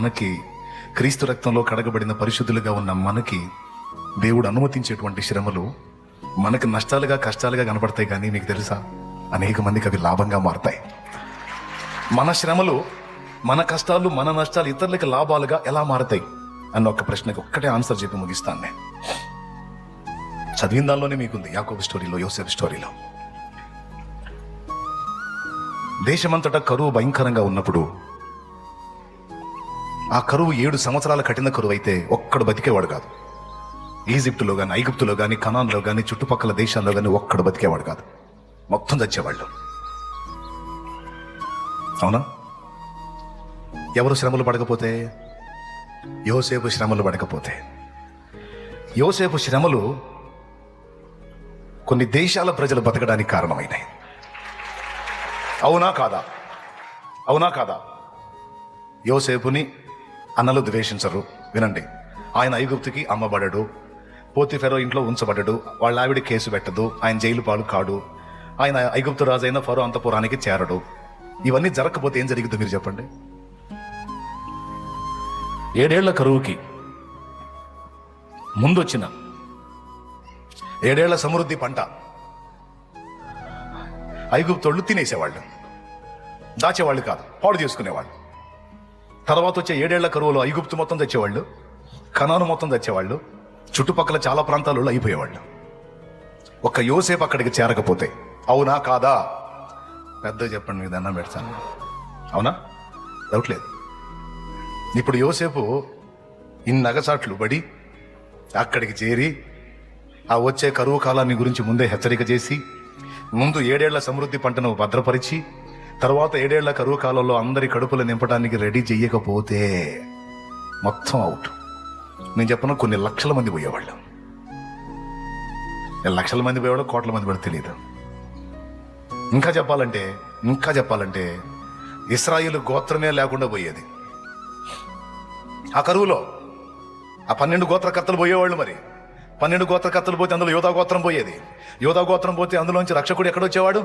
మనకి క్రీస్తు రక్తంలో కడగబడిన పరిశుద్ధులుగా ఉన్న మనకి దేవుడు అనుమతించేటువంటి శ్రమలు మనకు నష్టాలుగా కష్టాలుగా కనపడతాయి. కానీ మీకు తెలుసా, అనేక మందికి అవి లాభంగా మారతాయి. మన శ్రమలు, మన కష్టాలు, మన నష్టాలు ఇతరులకు లాభాలుగా ఎలా మారతాయి అన్న ఒక ప్రశ్నకి ఒక్కటే ఆన్సర్ చెప్పి ముగిస్తాను. నేను చదివిన దానిలోనే మీకుంది. యాకోబు స్టోరీలో, యోసేపు స్టోరీలో. దేశమంతటా కరువు భయంకరంగా ఉన్నప్పుడు, ఆ కరువు 7 సంవత్సరాల కఠిన కరువు అయితే ఒక్కడు బతికేవాడు కాదు. ఈజిప్టులో కానీ, ఐగుప్తులో కానీ, కనాన్లో కానీ, చుట్టుపక్కల దేశాల్లో కానీ ఒక్కడు బతికేవాడు కాదు. మొత్తం చచ్చేవాళ్ళు. అవునా? ఎవరు శ్రమలు పడకపోతే? యోసేపు శ్రమలు పడకపోతే. యోసేపు శ్రమలు కొన్ని దేశాల ప్రజలు బతకడానికి కారణమైనాయి. అవునా కాదా? అవునా కాదా? యోసేపుని అన్నలు ద్వేషించరు. వినండి, ఆయన ఐగుప్తుకి అమ్మబడడు, పోతిఫెరో ఇంట్లో ఉంచబడ్డాడు, వాళ్ళ ఆవిడ కేసు పెట్టదు, ఆయన జైలు పాలు కాడు, ఆయన ఐగుప్తు రాజు అయిన ఫరో అంతపురానికి చేరడు. ఇవన్నీ జరగకపోతే ఏం జరిగిందో మీరు చెప్పండి. 7 ఏళ్ల కరువుకి ముందొచ్చిన 7 ఏళ్ల సమృద్ధి పంట ఐగుప్తోళ్ళు తినేసేవాళ్ళు, దాచేవాళ్ళు కాదు, పాడు చేసుకునేవాళ్ళు. తర్వాత వచ్చే 7 ఏళ్ల కరువులో ఐగుప్తు మొత్తం తెచ్చేవాళ్ళు, కనాను మొత్తం తెచ్చేవాళ్ళు, చుట్టుపక్కల చాలా ప్రాంతాలలో అయిపోయేవాళ్ళు. ఒక్క యోసేపు అక్కడికి చేరకపోతే. అవునా కాదా? పెద్దగా చెప్పండి, మీకు దండం పెడతాను. అవునా? డౌట్ లేదు. ఇప్పుడు యోసేపు ఇన్ని అగచాట్లు పడి అక్కడికి చేరి ఆ వచ్చే కరువు కాలాన్ని గురించి ముందే హెచ్చరిక చేసి, ముందు 7 ఏళ్ల సమృద్ధి పంటను భద్రపరిచి, తర్వాత 7 ఏళ్ల కరువు కాలంలో అందరి కడుపులు నింపడానికి రెడీ చెయ్యకపోతే మొత్తం అవుట్. నేను చెప్పను, కొన్ని లక్షల మంది పోయేవాళ్ళు. లక్షల మంది పోయేవాళ్ళు, కోట్ల మంది కూడా తెలియదు. ఇంకా చెప్పాలంటే ఇశ్రాయేలు గోత్రమే లేకుండా పోయేది ఆ కరువులో. ఆ 12 గోత్రకర్తలు పోయేవాళ్ళు. మరి 12 గోత్రకర్తలు పోతే అందులో యోధా గోత్రం పోయేది. యోధా గోత్రం పోతే అందులోంచి రక్షకుడు ఎక్కడొచ్చేవాడు?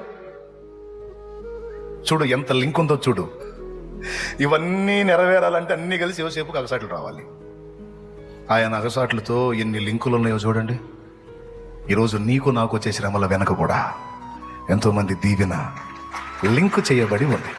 చూడు ఎంత లింక్ ఉందో చూడు. ఇవన్నీ నెరవేరాలంటే అన్ని కలిసి యోసేపుకి అగసాట్లు రావాలి. ఆయన అగసాట్లతో ఎన్ని లింకులు ఉన్నాయో చూడండి. ఈరోజు నీకు నాకు వచ్చే శ్రమల వెనక కూడా ఎంతోమంది దీవెన లింకు చేయబడి ఉంది.